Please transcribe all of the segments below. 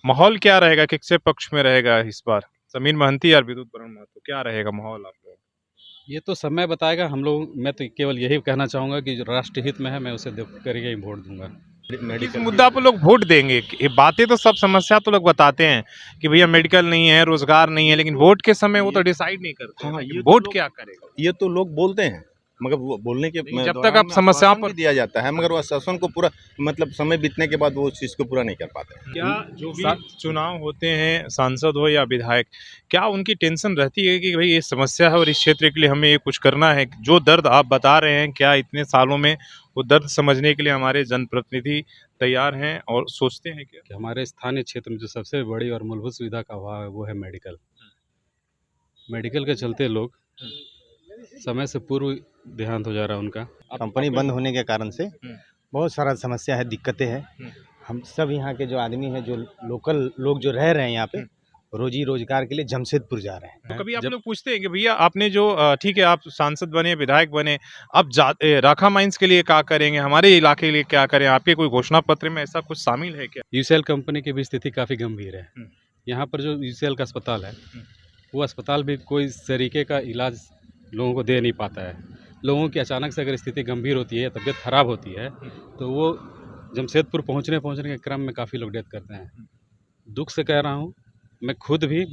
माहौल क्या रहेगा, किसके पक्ष में रहेगा इस बार? समीर महंती या विद्युत बरण महतो, क्या रहेगा माहौल आप लोग? ये तो समय बताएगा। हम लोग मैं तो केवल यही कहना चाहूँगा कि जो राष्ट्र हित में है मैं उसे देख करके ही वोट दूंगा। किस मेडिकल की मुद्दा पर लोग वोट देंगे? ये बातें तो सब समस्या तो लोग बताते हैं कि भैया मेडिकल नहीं है, रोजगार नहीं है, लेकिन वोट के समय वो तो डिसाइड नहीं करते हैं हाँ, ना कि ये तो वोट लोग क्या करेगा। ये तो लोग बोलते हैं, मगर वो बोलने के लेकिन जब तक दौरान आप में समस्याओं आश्वासन पर भी दिया जाता है, मगर वो आश्वासन को पूरा मतलब समय बीतने के बाद वो उस चीज़ को पूरा नहीं कर पाते हैं। क्या जो भी चुनाव होते हैं, सांसद हो या विधायक, क्या उनकी टेंशन रहती है कि भाई ये समस्या है और इस क्षेत्र के लिए हमें ये कुछ करना है? जो दर्द आप बता रहे हैं, क्या इतने सालों में वो दर्द समझने के लिए हमारे जनप्रतिनिधि तैयार हैं और सोचते हैं क्या? कि हमारे स्थानीय क्षेत्र में जो सबसे बड़ी और मूलभूत सुविधा का अभाव है वो है मेडिकल। मेडिकल के चलते लोग समय से पूर्व देहांत हो जा रहा है उनका। कंपनी बंद होने के कारण से बहुत सारा समस्या है, दिक्कतें हैं। हम सब यहाँ के जो आदमी हैं, जो लोकल लोग जो रह रहे हैं यहाँ पे, रोजी रोजगार के लिए जमशेदपुर जा रहे हैं। तो कभी आप लोग पूछते हैं कि भैया आपने जो ठीक है आप सांसद बने, विधायक बने, अब राखा माइंस के लिए क्या करेंगे, हमारे इलाके के लिए क्या करें? आपके कोई घोषणा पत्र में ऐसा कुछ शामिल है क्या? यूसीएल कंपनी की भी स्थिति काफ़ी गंभीर है। यहाँ पर जो यूसीएल का अस्पताल है वो अस्पताल भी कोई तरीके का इलाज लोगों को दे नहीं पाता है। लोगों की अचानक से अगर स्थिति गंभीर होती है, तबीयत खराब होती है, तो वो जमशेदपुर पहुँचने के क्रम में काफ़ी लोग डेथ करते हैं। दुख से कह रहा हूँ, मैं खुद भी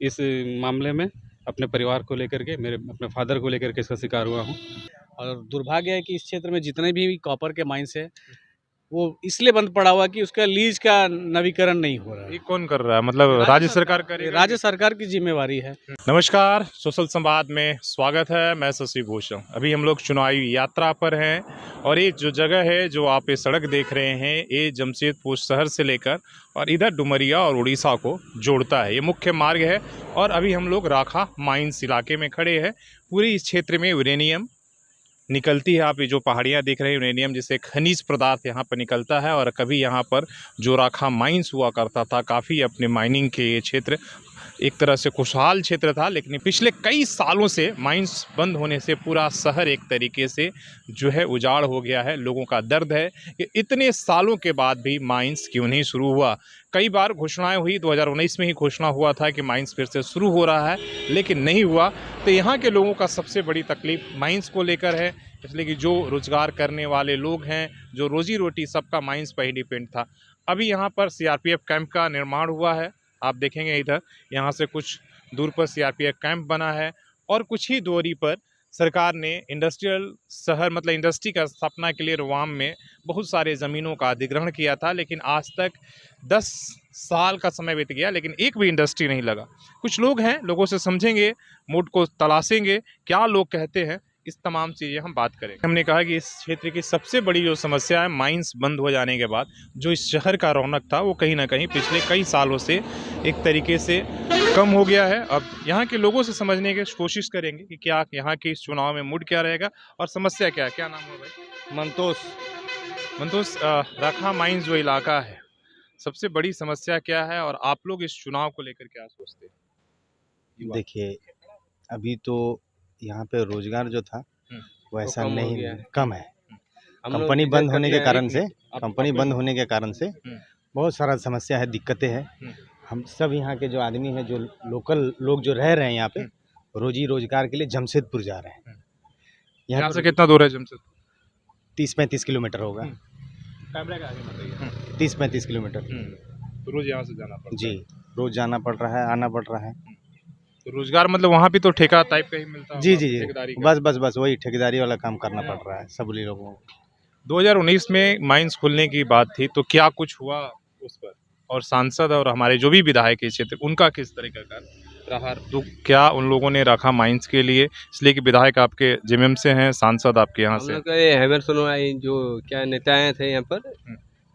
इस मामले में अपने परिवार को लेकर के, मेरे अपने फादर को लेकर के इसका शिकार हुआ हूँ। और दुर्भाग्य है कि इस क्षेत्र में जितने भी कॉपर के माइंस है वो इसलिए बंद पड़ा हुआ कि उसका लीज का नवीकरण नहीं हो रहा है। ये कौन कर रहा है, मतलब राज्य सरकार करेगा? राज्य सरकार की जिम्मेवारी है। नमस्कार, सोशल संवाद में स्वागत है। मैं शशि भूषण। अभी हम लोग चुनावी यात्रा पर हैं और ये जो जगह है, जो आप ये सड़क देख रहे हैं, ये जमशेदपुर शहर से लेकर और इधर डुमरिया और उड़ीसा को जोड़ता है। ये मुख्य मार्ग है और अभी हम लोग राखा माइंस इलाके में खड़े हैं। पूरी इस क्षेत्र में यूरेनियम निकलती है। आप ये जो पहाड़ियाँ देख रहे हैं, यूरेनियम जैसे खनिज पदार्थ यहाँ पर निकलता है। और कभी यहाँ पर जो राखा माइंस हुआ करता था, काफ़ी अपने माइनिंग के ये क्षेत्र एक तरह से खुशहाल क्षेत्र था, लेकिन पिछले कई सालों से माइंस बंद होने से पूरा शहर एक तरीके से जो है उजाड़ हो गया है। लोगों का दर्द है कि इतने सालों के बाद भी माइंस क्यों नहीं शुरू हुआ। कई बार घोषणाएं हुई, 2019 में ही घोषणा हुआ था कि माइंस फिर से शुरू हो रहा है, लेकिन नहीं हुआ। तो यहाँ के लोगों का सबसे बड़ी तकलीफ माइंस को लेकर है, इसलिए कि जो रोजगार करने वाले लोग हैं, जो रोजी रोटी सबका माइंस पर ही डिपेंड था। अभी यहाँ पर सीआरपीएफ कैंप का निर्माण हुआ है। आप देखेंगे इधर, यहाँ से कुछ दूर पर सीआरपीएफ कैंप बना है और कुछ ही दूरी पर सरकार ने इंडस्ट्रियल शहर, मतलब इंडस्ट्री का स्थापना के लिए रुवाम में बहुत सारे ज़मीनों का अधिग्रहण किया था, लेकिन आज तक 10 साल का समय बीत गया, लेकिन एक भी इंडस्ट्री नहीं लगा। कुछ लोग हैं, लोगों से समझेंगे, मूड को तलाशेंगे, क्या लोग कहते हैं, इस तमाम चीज़ें हम बात करें। हमने कहा कि इस क्षेत्र की सबसे बड़ी जो समस्या है, माइंस बंद हो जाने के बाद जो इस शहर का रौनक था, वो कहीं ना कहीं पिछले कई सालों से एक तरीके से कम हो गया है। अब यहाँ के लोगों से समझने की कोशिश करेंगे कि क्या यहाँ के इस चुनाव में मूड क्या रहेगा और समस्या क्या है। क्या नाम है भाई? मंतोष। मंतोष, राखा माइंस जो इलाका है, सबसे बड़ी समस्या क्या है और आप लोग इस चुनाव को लेकर क्या सोचते हैं? देखिए, अभी तो यहाँ पे रोजगार जो था वो ऐसा कम हो नहीं, गया है। कम है। हम लोग कंपनी बंद होने के हैं कारण कि से आप- कंपनी बंद होने के कारण से बहुत सारा समस्या है, दिक्कतें हैं। हम सब यहाँ के जो आदमी हैं, जो लोकल लोग जो रह रहे हैं यहाँ पे, रोजी रोजगार के लिए जमशेदपुर जा रहे हैं। यहाँ से कितना दूर है जमशेदपुर? 30-35 किलोमीटर होगा। कैमरे के आगे बताइए। 30-35 किलोमीटर। तो रोज यहाँ से जाना पड़ता जी, है। रोज जाना पड़ रहा है, आना पड़ रहा है। तो रोजगार मतलब वहाँ भी तो ठेका टाइप का ही मिलता जी होगा, जी जी, ठेकेदारी का। बस वही ठेकेदारी वाला काम करना पड़ रहा है सब लोगों को। 2019 में माइंस खुलने की बात थी, तो क्या कुछ हुआ उस पर? और सांसद और हमारे जो भी विधायक है क्षेत्र, उनका किस तरीके का रहा? तो क्या उन लोगों ने रखा माइंस के लिए, इसलिए कि विधायक आपके जेएमएम से हैं, सांसद आपके यहाँ हम से? लोग का ये हेमंत सोनवाई जो क्या नेता आए थे यहाँ पर,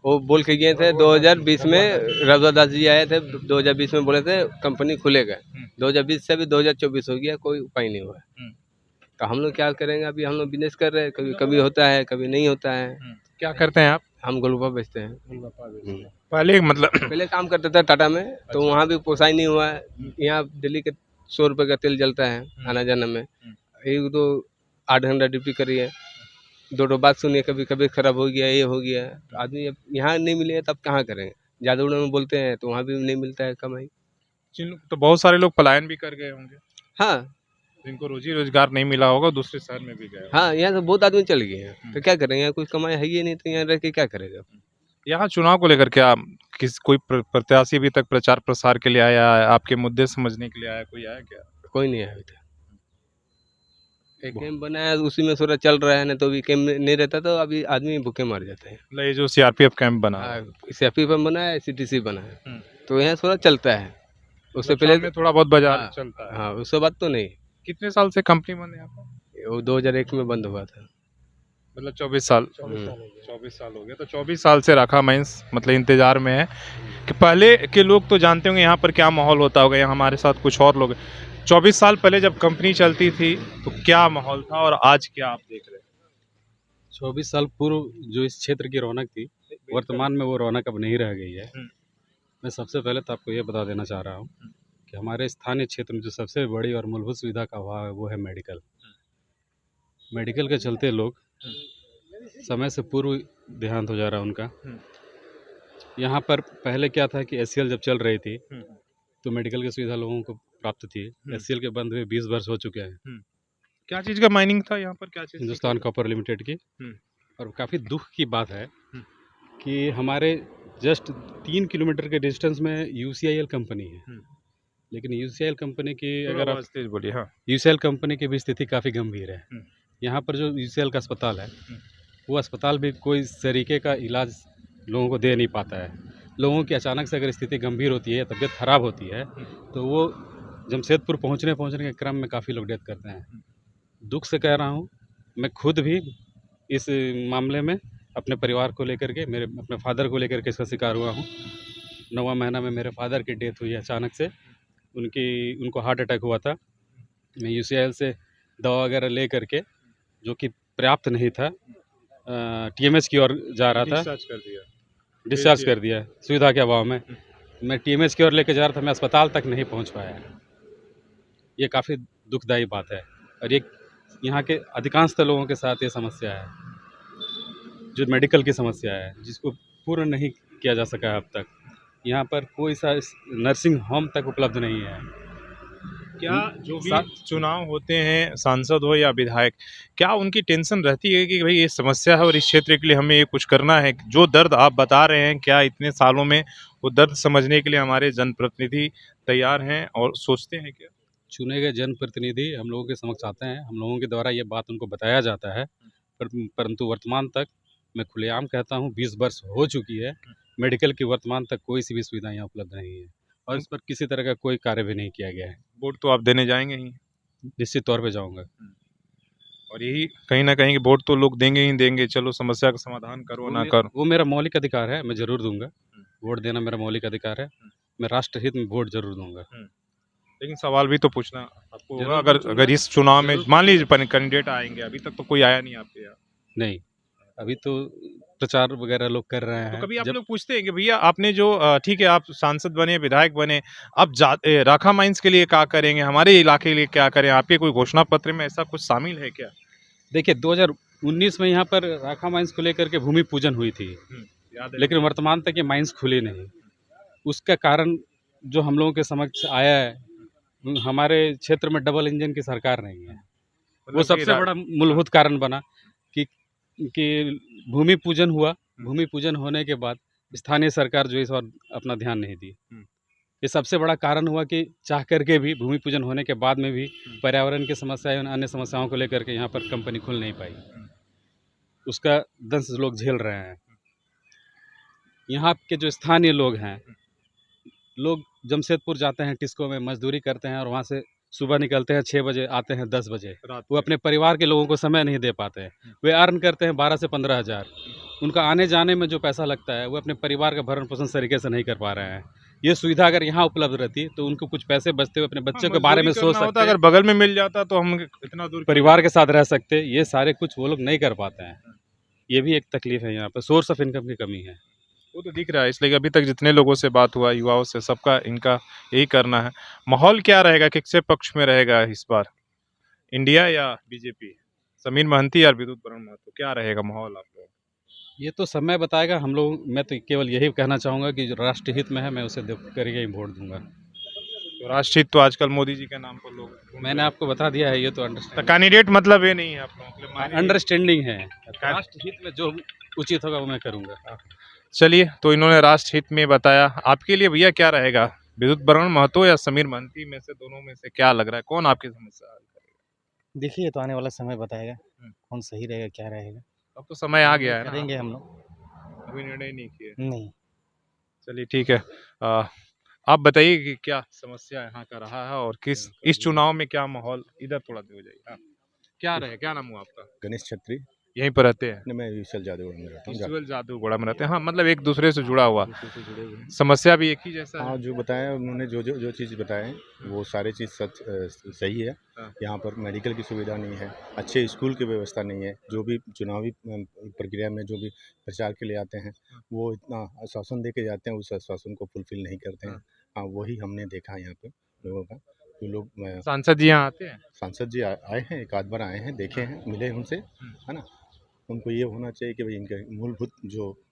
वो बोल के गए थे 2020 में। रघुवर दास जी आए थे 2020 में, बोले थे कंपनी खुलेगा। 2020 से अभी 2024 हो गया, कोई उपाय नहीं हुआ। तो हम लोग क्या करेंगे? अभी हम लोग बिजनेस कर रहे हैं, कभी कभी होता है, कभी नहीं होता है। क्या करते हैं आप? हम गोलगप्पा बेचते हैं। पहले मतलब पहले काम करते थे टाटा में, तो वहाँ भी पोसाई नहीं हुआ है। यहाँ दिल्ली के 100 रुपये का तेल जलता है आना जाना में। एक तो 8 घंटा ड्यूटी करिए, दो बात सुनिए, कभी कभी खराब हो गया, ये हो गया। तो आदमी अब यहाँ नहीं मिले तब कहाँ करेंगे? जादूगढ़ में बोलते हैं तो वहाँ भी नहीं मिलता है कमाई। तो बहुत सारे लोग पलायन भी कर गए होंगे, हाँ जिनको रोजी रोजगार नहीं मिला होगा, दूसरे शहर में भी गए होंगे। हाँ, यहाँ से बहुत आदमी चल गए हैं, तो क्या करेंगे, यहाँ कुछ कमाई है ही नहीं, तो यहाँ रह के क्या करेगा। यहाँ चुनाव को लेकर क्या कोई प्रत्याशी अभी तक प्रचार प्रसार के लिए आया है, आपके मुद्दे समझने के लिए आया, कोई आया क्या? कोई नहीं है अभी तक। एक कैंप बनाया उसी में थोड़ा चल रहा है, ना तो अभी कैंप नहीं रहता तो अभी आदमी भूखे मर जाते हैं। मतलब ये जो सीआरपीएफ कैंप बना है, सीआरपीएफ बना है, सीटीसी बना है, हम्म। तो यहाँ थोड़ा चलता है। उससे मतलब पहले शाम में थोड़ा बहुत बाजार हाँ, चलता है। हाँ उसके बाद तो नहीं। कितने साल से कंपनी बंद है यहाँ पर? वो 2001 में बंद हुआ था। मतलब 24 साल। 24 24 साल हो गया। तो 24 साल से राखा माइंस मतलब इंतजार में है कि पहले के लोग तो जानते होंगे यहाँ पर क्या माहौल होता होगा। यहाँ हमारे साथ कुछ और लोग 24 साल पहले जब कंपनी चलती थी तो क्या माहौल था और आज क्या आप देख रहे हैं? 24 साल पूर्व जो इस क्षेत्र की रौनक थी, वर्तमान में वो रौनक अब नहीं रह गई है। मैं सबसे पहले तो आपको ये बता देना चाह रहा हूँ कि हमारे स्थानीय क्षेत्र में जो सबसे बड़ी और मूलभूत सुविधा का अभाव है वो है मेडिकल। मेडिकल के चलते लोग समय से पूर्व देहांत हो जा रहा है उनका। यहाँ पर पहले क्या था कि एचसीएल जब चल रही थी तो मेडिकल की सुविधा लोगों को प्राप्त थी। एचसीएल के बंद हुए 20 वर्ष हो चुके हैं। क्या चीज़ का माइनिंग था यहाँ पर? क्या चीज़? हिंदुस्तान कॉपर लिमिटेड की। और काफ़ी दुख की बात है कि हमारे जस्ट 3 किलोमीटर के डिस्टेंस में यूसीआईएल कंपनी है, लेकिन यूसीआईएल कंपनी की अगर आप तेज बोलिए। हाँ, यूसीएल कंपनी की भी स्थिति काफ़ी गंभीर है। यहाँ पर जो यूसीएल का अस्पताल है वो अस्पताल भी कोई तरीके का इलाज लोगों को दे नहीं पाता है। लोगों की अचानक से अगर स्थिति गंभीर होती है, तबीयत खराब होती है, तो वो जमशेदपुर पहुँचने के क्रम में काफ़ी लोग डेथ करते हैं। दुख से कह रहा हूँ, मैं खुद भी इस मामले में अपने परिवार को लेकर के, अपने फादर को लेकर के इसका शिकार हुआ हूँ। 9वां महीना में मेरे फादर की डेथ हुई अचानक से। उनको हार्ट अटैक हुआ था। मैं यूसीआईएल से दवा वगैरह ले करके, जो कि पर्याप्त नहीं था, टीएमएच की ओर जा रहा था। डिस्चार्ज कर दिया सुविधा के अभाव में। मैं टीएमएच की ओर लेके जा रहा था, मैं अस्पताल तक नहीं पहुंच पाया। ये काफ़ी दुखदायी बात है और ये यहाँ के अधिकांश लोगों के साथ ये समस्या है, जो मेडिकल की समस्या है, जिसको पूर्ण नहीं किया जा सका है अब तक। यहाँ पर कोई सा नर्सिंग होम तक उपलब्ध नहीं है। क्या जो भी चुनाव होते हैं, सांसद हो या विधायक, क्या उनकी टेंशन रहती है कि भाई ये समस्या है और इस क्षेत्र के लिए हमें ये कुछ करना है? जो दर्द आप बता रहे हैं, क्या इतने सालों में वो दर्द समझने के लिए हमारे जनप्रतिनिधि तैयार हैं और सोचते हैं क्या? चुने गए जनप्रतिनिधि हम लोगों के समक्ष आते हैं, हम लोगों के द्वारा ये बात उनको बताया जाता है, परंतु वर्तमान तक मैं खुलेआम कहता हूँ 20 वर्ष हो चुकी है, मेडिकल की वर्तमान तक कोई सी भी सुविधा यहाँ उपलब्ध नहीं है और इस पर किसी तरह का कोई कार्य भी नहीं किया गया है। वोट तो आप देने जाएंगे ही? निश्चित तौर पे जाऊँगा। और यही कहीं ना कहीं वोट तो लोग देंगे ही देंगे, चलो समस्या का समाधान करो ना करो। वो मेरा मौलिक अधिकार है, मैं ज़रूर दूंगा। वोट देना मेरा मौलिक अधिकार है, मैं राष्ट्र हित में वोट जरूर दूंगा। लेकिन सवाल भी तो पूछना आपको होगा, अगर इस चुनाव में मान लीजिए कैंडिडेट आएंगे, अभी तक तो कोई आया नहीं आपके यहाँ। नहीं, अभी तो प्रचार वगैरह लोग कर रहे हैं। तो कभी आप लोग पूछते हैं कि भैया आपने जो ठीक है आप सांसद बने, विधायक बने, अब राखा माइंस के लिए क्या करेंगे, हमारे इलाके के लिए क्या करें? आपके कोई घोषणा पत्र में ऐसा कुछ शामिल है क्या? देखिए 2019 में यहाँ पर राखा माइंस को लेकर के भूमि पूजन हुई थी, लेकिन वर्तमान तक ये माइंस खुली नहीं। उसका कारण जो हम लोगों के समक्ष आया है, हमारे क्षेत्र में डबल इंजन की सरकार नहीं है। वो सबसे बड़ा मूलभूत कारण बना कि भूमि पूजन हुआ। भूमि पूजन होने के बाद स्थानीय सरकार जो इस बार अपना ध्यान नहीं दी। ये सबसे बड़ा कारण हुआ कि चाह करके भी भूमि पूजन होने के बाद में भी पर्यावरण की समस्या एवं अन्य समस्याओं को लेकर के यहाँ पर कंपनी खुल नहीं पाई। उसका दंश लोग झेल रहे हैं। यहाँ के जो स्थानीय लोग हैं, लोग जमशेदपुर जाते हैं, टिस्को में मजदूरी करते हैं और वहाँ से सुबह निकलते हैं 6 बजे, आते हैं 10 बजे। वो अपने परिवार के लोगों को समय नहीं दे पाते हैं। वे अर्न करते हैं 12 से 15 हज़ार। उनका आने जाने में जो पैसा लगता है वो अपने परिवार का भरण पोषण तरीके से नहीं कर पा रहे हैं। ये सुविधा अगर यहाँ उपलब्ध रहती तो उनको कुछ पैसे बचते हुए अपने बच्चे के बारे में सोच सकते। अगर बगल में मिल जाता तो हम इतना दूर परिवार के साथ रह सकते। ये सारे कुछ वो लोग नहीं कर पाते हैं। ये भी एक तकलीफ है। यहाँ पर सोर्स ऑफ इनकम की कमी है। वो तो दिख रहा है। इसलिए अभी तक जितने लोगों से बात हुआ, युवाओं से, सबका इनका यही करना है। माहौल क्या रहेगा, किसके पक्ष में रहेगा इस बार, इंडिया या बीजेपी? समीर महंती या विद्युत बरण महतो, क्या रहेगा माहौल आप लोग? ये तो समय बताएगा। हम लोग, मैं तो केवल यही कहना चाहूँगा कि जो राष्ट्र हित में है मैं उसे देख करके ही वोट दूंगा। तो राष्ट्रहित तो आजकल मोदी जी के नाम पर लोग ढूंढ मैंने रहे हैं। आपको बता दिया है, ये तो तो अंडरस्टैंडिंग कैंडिडेट मतलब ये नहीं है आप लोगों के लिए, मायने ये- अंडरस्टैंडिंग है। राष्ट्र हित में जो उचित होगा वो मैं करूँगा। चलिए, तो इन्होंने राष्ट्रहित में बताया। आपके लिए भैया क्या रहेगा, विद्युत बरण महतो या समीर महंती में से, दोनों में से क्या लग रहा है, कौन आपकी समस्या हल करेगा? देखिए ये तो आने वाला समय बताएगा हम्म। कौन सही रहेगा क्या रहेगा। अब तो समय आ गया है ना, करेंगे हम लोग। अभी निर्णय नहीं किए। नहीं, चलिए ठीक है। आ, आप बताइए कि क्या समस्या यहाँ का रहा है और किस इस चुनाव में क्या माहौल, इधर थोड़ा दे हो जाइए। हाँ। क्या रहे, क्या नाम हुआ आपका? गणेश छत्री। यहीं पर रहते हैं? नहीं, मैं विशाल जादव में रहता हूँ। ईश्वर जादूगोड़ा में रहते हैं। हाँ, मतलब एक दूसरे से जुड़ा हुआ। दूसरे से जुड़े हुए हैं। समस्या भी एक ही जैसा हाँ, है। जो बताया उन्होंने, जो चीज़ बताए वो सारी चीज़ सच सही है। हाँ। यहाँ पर मेडिकल की सुविधा नहीं है, अच्छे स्कूल की व्यवस्था नहीं है, जो भी चुनावी प्रक्रिया में जो भी प्रचार के लिए आते हैं वो इतना आश्वासन दे के जाते हैं, उस आश्वासन को फुलफिल नहीं करते हैं। हाँ, वही हमने देखा है यहाँ पे लोगों का। जो लोग सांसद जी यहाँ आते हैं? सांसद जी आए हैं, एक आध बार आए हैं, देखे हैं, मिले उनसे, है ना। उनको ये होना चाहिए कि भाई इनके मूलभूत जो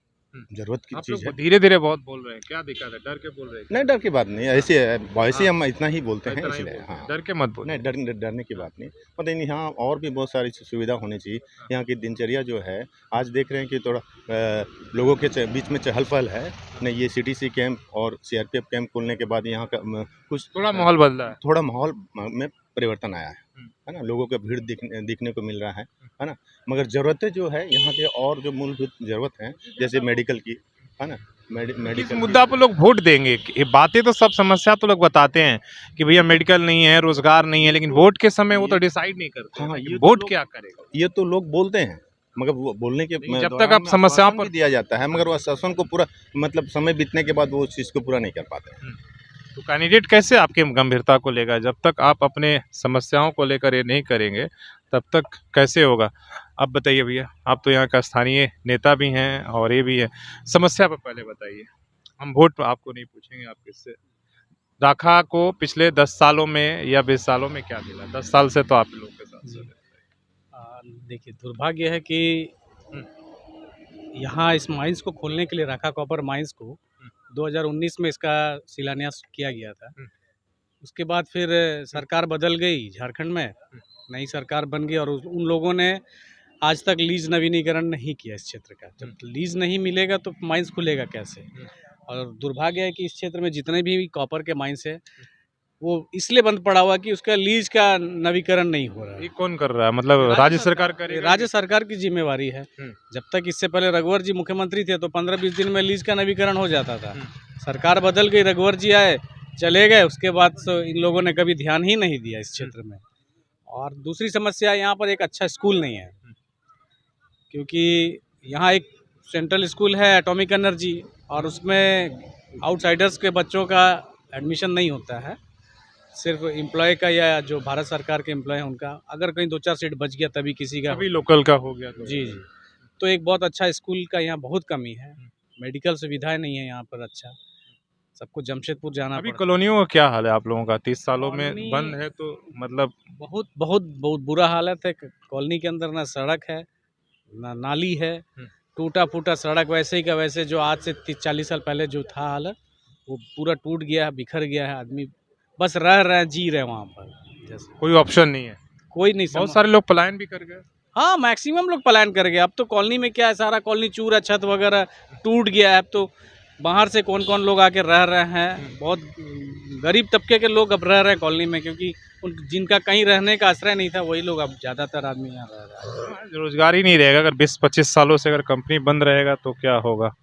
ज़रूरत की आप चीज़ है। लोग धीरे धीरे बहुत बोल रहे हैं, क्या दिक्कत है, डर के बोल रहे हैं क्या? नहीं, डर की बात नहीं, ऐसे वैसे ही हाँ। हम इतना ही बोलते हैं इतना ही इसलिए। बोलते हैं, हाँ, डर के मत बोलिए। नहीं, डरने की बात नहीं। पता नहीं, यहाँ और भी बहुत सारी सुविधा होनी चाहिए। यहाँ की दिनचर्या जो है, आज देख रहे हैं कि थोड़ा लोगों के बीच में चहल-पहल है। नहीं, ये सीटीसी कैंप और सीआरपीएफ कैंप खुलने के बाद यहाँ का कुछ थोड़ा माहौल बदला है। थोड़ा माहौल में परिवर्तन आया है ना। लोगों का भीड़ दिखने को मिल रहा है ना। मगर ज़रूरतें जो है यहाँ के, और जो मूलभूत ज़रूरत हैं, जैसे मेडिकल की, है ना, किस मेडिकल मुद्दा पर लोग वोट देंगे? ये बातें तो सब, समस्या तो लोग बताते हैं कि भैया मेडिकल नहीं है, रोजगार नहीं है, लेकिन वोट के समय वो तो डिसाइड नहीं करते हैं हाँ, ना कि ये तो वोट लोग- क्या करेगा। ये तो लोग बोलते हैं, मगर वो बोलने के लेकिन जब तक दौरान आप में समस्याओं आश्वासन पर भी दिया जाता है, मगर वो आश्वासन को पूरा, मतलब समय बीतने के बाद वो उस चीज़ को पूरा नहीं कर पाते हैं। तो कैंडिडेट कैसे आपके गंभीरता को लेगा? जब तक आप अपने समस्याओं को लेकर ये नहीं करेंगे तब तक कैसे होगा? आप बताइए भैया, आप तो यहाँ का स्थानीय नेता भी हैं और ये भी है। समस्या पर पहले बताइए, हम वोट आपको नहीं पूछेंगे आप किससे। राखा को पिछले 10 सालों में या 20 सालों में क्या मिला? 10 साल से तो आप लोग के साथ जी। हैं। देखिए, दुर्भाग्य है कि यहाँ इस माइंस को खोलने के लिए, राखा कॉपर माइंस को 2019 में इसका शिलान्यास किया गया था। उसके बाद फिर सरकार बदल गई झारखंड में, नई सरकार बन गई और उन लोगों ने आज तक लीज नवीनीकरण नहीं किया इस क्षेत्र का। जब लीज नहीं मिलेगा तो माइंस खुलेगा कैसे? और दुर्भाग्य है कि इस क्षेत्र में जितने भी कॉपर के माइंस है वो इसलिए बंद पड़ा हुआ कि उसका लीज का नवीकरण नहीं हो रहा ये है। कौन कर रहा है? मतलब राज्य सरकार ये करेगा? राज्य सरकार की जिम्मेवारी है। जब तक इससे पहले रघुवर जी मुख्यमंत्री थे तो 15-20 दिन में लीज का नवीकरण हो जाता था। सरकार बदल गई, रघुवर जी आए, चले गए, उसके बाद तो इन लोगों ने कभी ध्यान ही नहीं दिया इस क्षेत्र में। और दूसरी समस्या, यहाँ पर एक अच्छा स्कूल नहीं है, क्योंकि यहाँ एक सेंट्रल स्कूल है एटॉमिक एनर्जी, और उसमें आउटसाइडर्स के बच्चों का एडमिशन नहीं होता है, सिर्फ एम्प्लॉय का या जो भारत सरकार के एम्प्लॉय हैं उनका। अगर कहीं 2-4 सीट बच गया तभी किसी का। अभी लोकल का हो गया तो। जी। तो एक बहुत अच्छा स्कूल का यहाँ बहुत कमी है। मेडिकल सुविधाएं नहीं है यहाँ पर अच्छा, सबको जमशेदपुर जाना अभी पड़ता है। कॉलोनियों का क्या हाल है आप लोगों का? 30 सालों में कॉलोनी- बंद है तो मतलब बहुत बहुत बहुत बुरा हालत है। कॉलोनी के अंदर ना सड़क है ना नाली है, टूटा फूटा सड़क, वैसे ही का वैसे जो आज से 30-40 साल पहले जो था हालत, वो पूरा टूट गया है, बिखर गया है। आदमी बस रह रहे हैं, जी रहे हैं वहाँ पर, जैसे कोई ऑप्शन नहीं है। कोई नहीं। बहुत सारे लोग पलायन भी कर गए। हाँ, मैक्सिमम लोग पलायन कर गए। अब तो कॉलोनी में क्या है, सारा कॉलोनी चूरा, छत वगैरह टूट गया है। अब तो बाहर से कौन कौन लोग आके रह रहे हैं, बहुत गरीब तबके के लोग अब रह रहे हैं कॉलोनी में, क्योंकि जिनका कहीं रहने का आश्रय नहीं था वही लोग अब ज़्यादातर आदमी यहाँ रह रहे हैं। रोजगार ही नहीं रहेगा अगर 20-25 सालों से अगर कंपनी बंद रहेगा तो क्या होगा?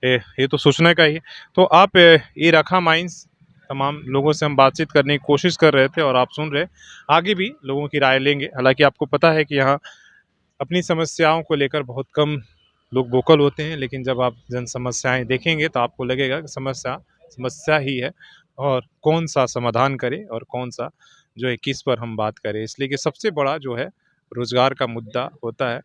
ये तो सोचने का ही है। तो आप ये राखा माइंस, तमाम लोगों से हम बातचीत करने की कोशिश कर रहे थे और आप सुन रहे, आगे भी लोगों की राय लेंगे। हालांकि आपको पता है कि यहाँ अपनी समस्याओं को लेकर बहुत कम लोग वोकल होते हैं, लेकिन जब आप जन समस्याएं देखेंगे तो आपको लगेगा कि समस्या समस्या ही है और कौन सा समाधान करें और कौन सा जो है किस पर हम बात करें। इसलिए कि सबसे बड़ा जो है रोजगार का मुद्दा होता है।